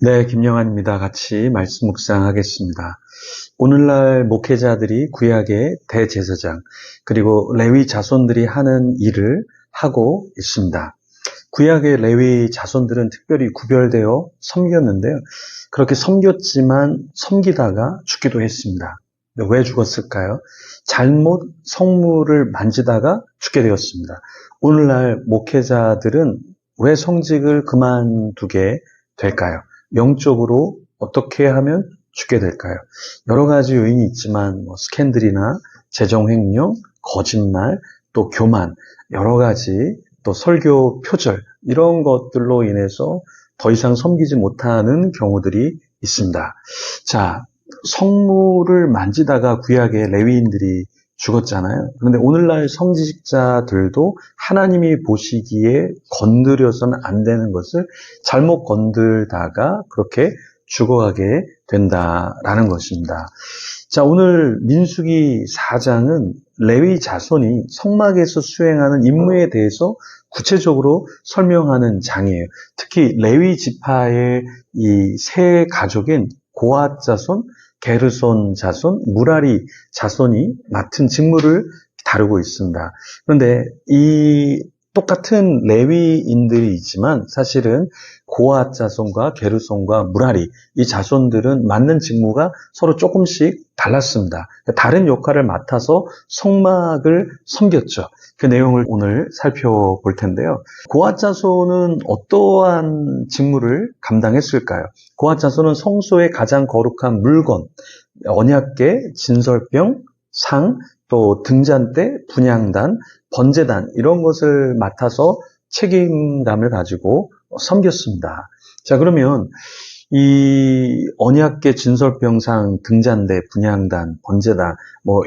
네, 김영환입니다. 같이 말씀 묵상하겠습니다. 오늘날 목회자들이 구약의 대제사장, 그리고 레위 자손들이 하는 일을 하고 있습니다. 구약의 레위 자손들은 특별히 구별되어 섬겼는데요. 그렇게 섬겼지만 섬기다가 죽기도 했습니다. 왜 죽었을까요? 잘못 성물을 만지다가 죽게 되었습니다. 오늘날 목회자들은 왜 성직을 그만두게 될까요? 영적으로 어떻게 하면 죽게 될까요? 여러 가지 요인이 있지만 스캔들이나 재정횡령, 거짓말, 또 교만, 여러 가지 또 설교 표절 이런 것들로 인해서 더 이상 섬기지 못하는 경우들이 있습니다. 자, 성물을 만지다가 구약의 레위인들이 죽었잖아요. 그런데 오늘날 성직자들도 하나님이 보시기에 건드려서는 안 되는 것을 잘못 건들다가 그렇게 죽어가게 된다라는 것입니다. 자, 오늘 민수기 4장은 레위 자손이 성막에서 수행하는 임무에 대해서 구체적으로 설명하는 장이에요. 특히 레위 지파의 이 세 가족인 고앗 자손, 게르손 자손, 무라리 자손이 맡은 직무를 다루고 있습니다. 그런데 이 똑같은 레위인들이 있지만 사실은 고앗 자손과 게르손과 무라리 이 자손들은 맡는 직무가 서로 조금씩 달랐습니다. 다른 역할을 맡아서 성막을 섬겼죠. 그 내용을 오늘 살펴볼 텐데요. 고앗 자손은 어떠한 직무를 감당했을까요? 고앗 자손은 성소의 가장 거룩한 물건, 언약궤, 진설병, 상, 또 등잔대, 분향단, 번제단 이런 것을 맡아서 책임감을 가지고 섬겼습니다. 자, 그러면 이 언약궤, 진설병상, 등잔대, 분향단, 번제단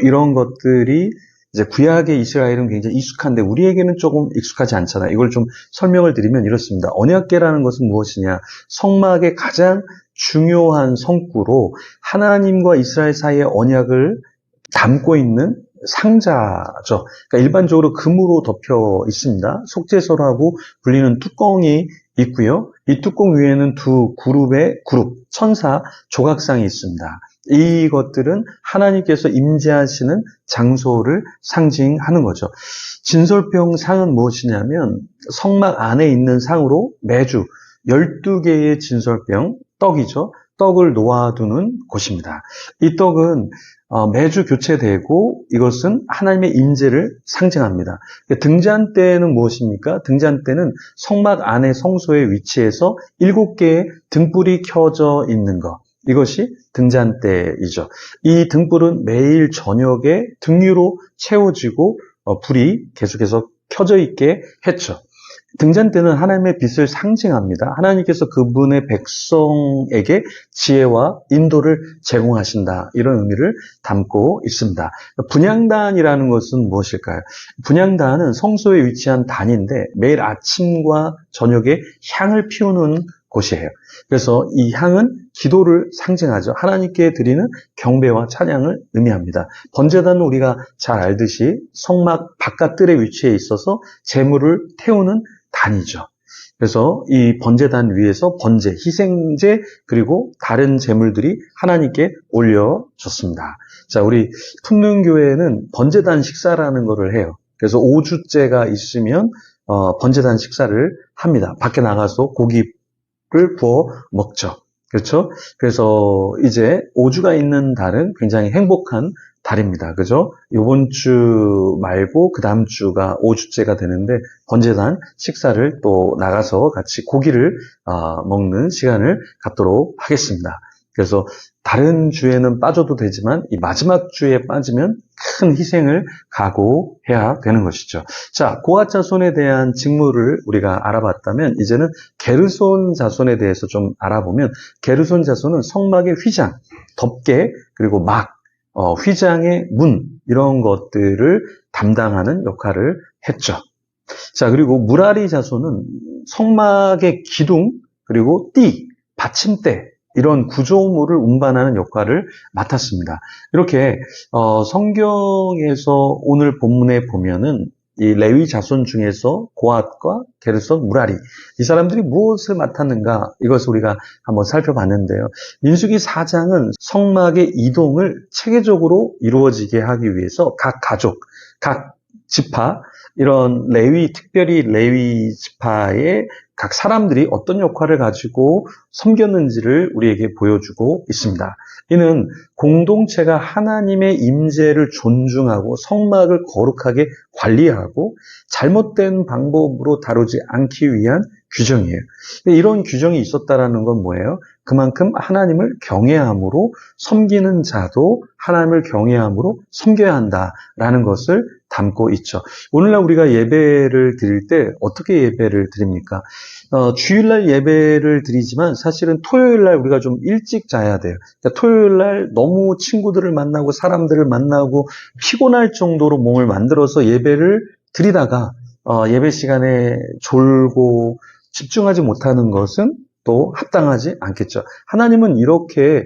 이런 것들이 이제 구약의 이스라엘은 굉장히 익숙한데 우리에게는 조금 익숙하지 않잖아요. 이걸 좀 설명을 드리면 이렇습니다. 언약궤라는 것은 무엇이냐? 성막의 가장 중요한 성구로 하나님과 이스라엘 사이의 언약을 담고 있는 상자죠. 그러니까 일반적으로 금으로 덮여 있습니다. 속죄소라고 불리는 뚜껑이 있고요. 이 뚜껑 위에는 두 그룹의 천사 조각상이 있습니다. 이것들은 하나님께서 임재하시는 장소를 상징하는 거죠. 진설병 상은 무엇이냐면 성막 안에 있는 상으로 매주 12개의 진설병, 떡이죠. 떡을 놓아두는 곳입니다. 이 떡은 매주 교체되고 이것은 하나님의 임재를 상징합니다. 등잔대는 무엇입니까? 등잔대는 성막 안의 성소에 위치해서 7개의 등불이 켜져 있는 것. 이것이 등잔대이죠. 이 등불은 매일 저녁에 등 위로 채워지고 불이 계속해서 켜져 있게 했죠. 등잔대는 하나님의 빛을 상징합니다. 하나님께서 그분의 백성에게 지혜와 인도를 제공하신다. 이런 의미를 담고 있습니다. 분향단이라는 것은 무엇일까요? 분향단은 성소에 위치한 단인데 매일 아침과 저녁에 향을 피우는 곳이에요. 그래서 이 향은 기도를 상징하죠. 하나님께 드리는 경배와 찬양을 의미합니다. 번제단은 우리가 잘 알듯이 성막 바깥뜰에 위치해 있어서 제물을 태우는 단이죠. 그래서 이 번제단 위에서 번제, 희생제 그리고 다른 제물들이 하나님께 올려졌습니다. 자, 우리 풍능교회는 번제단 식사라는 것을 해요. 그래서 5주째가 있으면 번제단 식사를 합니다. 밖에 나가서 고기를 구워 먹죠. 그렇죠? 그래서 이제 5주가 있는 달은 굉장히 행복한 달입니다. 그죠? 이번 주 말고 그 다음 주가 5주째가 되는데 번제단 식사를 또 나가서 같이 고기를 먹는 시간을 갖도록 하겠습니다. 그래서 다른 주에는 빠져도 되지만 이 마지막 주에 빠지면 큰 희생을 각오해야 되는 것이죠. 자, 고앗 자손에 대한 직무를 우리가 알아봤다면 이제는 게르손 자손에 대해서 좀 알아보면 게르손 자손은 성막의 휘장, 덮개, 그리고 휘장의 문 이런 것들을 담당하는 역할을 했죠. 자, 그리고 무라리 자손은 성막의 기둥, 그리고 띠, 받침대 이런 구조물을 운반하는 역할을 맡았습니다. 이렇게 성경에서 오늘 본문에 보면은 이 레위 자손 중에서 고핫과 게르손, 무라리 이 사람들이 무엇을 맡았는가 이것을 우리가 한번 살펴봤는데요. 민수기 4장은 성막의 이동을 체계적으로 이루어지게 하기 위해서 각 가족, 각 지파, 이런 레위, 특별히 레위 지파의 각 사람들이 어떤 역할을 가지고 섬겼는지를 우리에게 보여주고 있습니다. 이는 공동체가 하나님의 임재를 존중하고 성막을 거룩하게 관리하고 잘못된 방법으로 다루지 않기 위한 규정이에요. 이런 규정이 있었다라는 건 뭐예요? 그만큼 하나님을 경외함으로 섬기는 자도 하나님을 경외함으로 섬겨야 한다라는 것을 담고 있죠. 오늘날 우리가 예배를 드릴 때 어떻게 예배를 드립니까? 주일날 예배를 드리지만 사실은 토요일날 우리가 좀 일찍 자야 돼요. 그러니까 토요일날 너무 친구들을 만나고 사람들을 만나고 피곤할 정도로 몸을 만들어서 예배를 드리다가 예배 시간에 졸고 집중하지 못하는 것은 또 합당하지 않겠죠. 하나님은 이렇게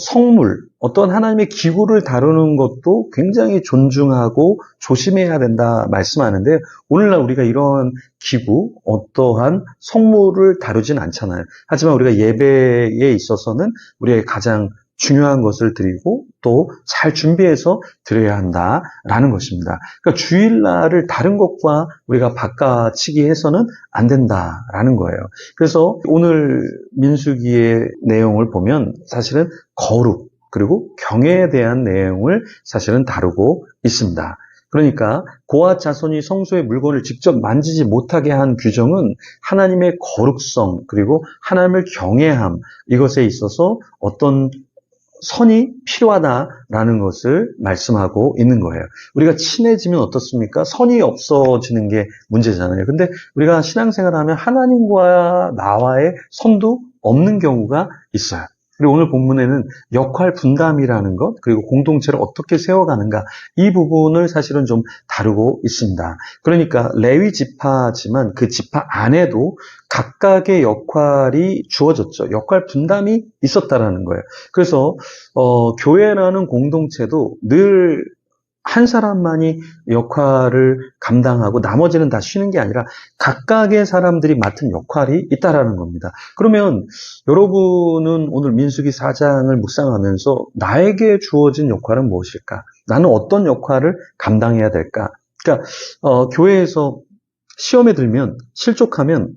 성물, 어떤 하나님의 기구를 다루는 것도 굉장히 존중하고 조심해야 된다 말씀하는데 오늘날 우리가 이런 기구, 어떠한 성물을 다루진 않잖아요. 하지만 우리가 예배에 있어서는 우리의 가장 중요한 것을 드리고 또 잘 준비해서 드려야 한다라는 것입니다. 그러니까 주일날을 다른 것과 우리가 바꿔치기 해서는 안 된다라는 거예요. 그래서 오늘 민수기의 내용을 보면 사실은 거룩 그리고 경외에 대한 내용을 사실은 다루고 있습니다. 그러니까 고핫 자손이 성소의 물건을 직접 만지지 못하게 한 규정은 하나님의 거룩성 그리고 하나님을 경외함 이것에 있어서 어떤 선이 필요하다라는 것을 말씀하고 있는 거예요. 우리가 친해지면 어떻습니까? 선이 없어지는 게 문제잖아요. 근데 우리가 신앙생활하면 하나님과 나와의 선도 없는 경우가 있어요. 그리고 오늘 본문에는 역할 분담이라는 것, 그리고 공동체를 어떻게 세워가는가, 이 부분을 사실은 좀 다루고 있습니다. 그러니까 레위 지파지만 그 지파 안에도 각각의 역할이 주어졌죠. 역할 분담이 있었다라는 거예요. 그래서 교회라는 공동체도 늘 한 사람만이 역할을 감당하고 나머지는 다 쉬는 게 아니라 각각의 사람들이 맡은 역할이 있다라는 겁니다. 그러면 여러분은 오늘 민수기 4장을 묵상하면서 나에게 주어진 역할은 무엇일까? 나는 어떤 역할을 감당해야 될까? 그러니까 교회에서 시험에 들면 실족하면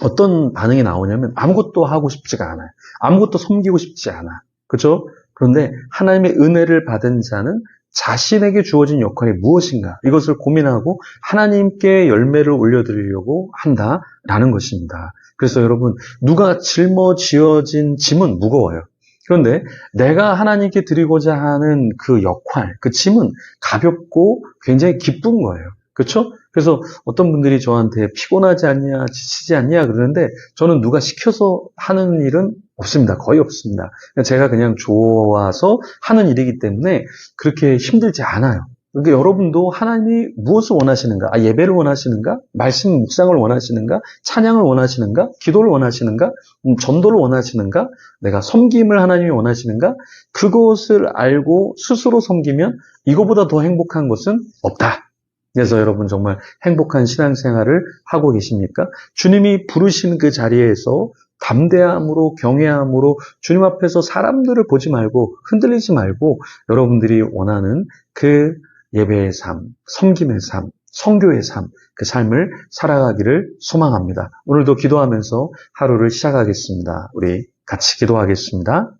어떤 반응이 나오냐면 아무것도 하고 싶지가 않아요. 아무것도 섬기고 싶지 않아. 그렇죠? 그런데 하나님의 은혜를 받은 자는 자신에게 주어진 역할이 무엇인가 이것을 고민하고 하나님께 열매를 올려드리려고 한다라는 것입니다. 그래서 여러분 누가 짊어지어진 짐은 무거워요. 그런데 내가 하나님께 드리고자 하는 그 역할, 그 짐은 가볍고 굉장히 기쁜 거예요. 그렇죠? 그래서 어떤 분들이 저한테 피곤하지 않냐, 지치지 않냐 그러는데 저는 누가 시켜서 하는 일은 없습니다. 거의 없습니다. 제가 그냥 좋아서 하는 일이기 때문에 그렇게 힘들지 않아요. 그러니까 여러분도 하나님이 무엇을 원하시는가? 예배를 원하시는가? 말씀 묵상을 원하시는가? 찬양을 원하시는가? 기도를 원하시는가? 전도를 원하시는가? 내가 섬김을 하나님이 원하시는가? 그것을 알고 스스로 섬기면 이거보다 더 행복한 것은 없다. 그래서 여러분 정말 행복한 신앙생활을 하고 계십니까? 주님이 부르신 그 자리에서 담대함으로 경외함으로 주님 앞에서 사람들을 보지 말고 흔들리지 말고 여러분들이 원하는 그 예배의 삶, 섬김의 삶, 선교의 삶, 그 삶을 살아가기를 소망합니다. 오늘도 기도하면서 하루를 시작하겠습니다. 우리 같이 기도하겠습니다.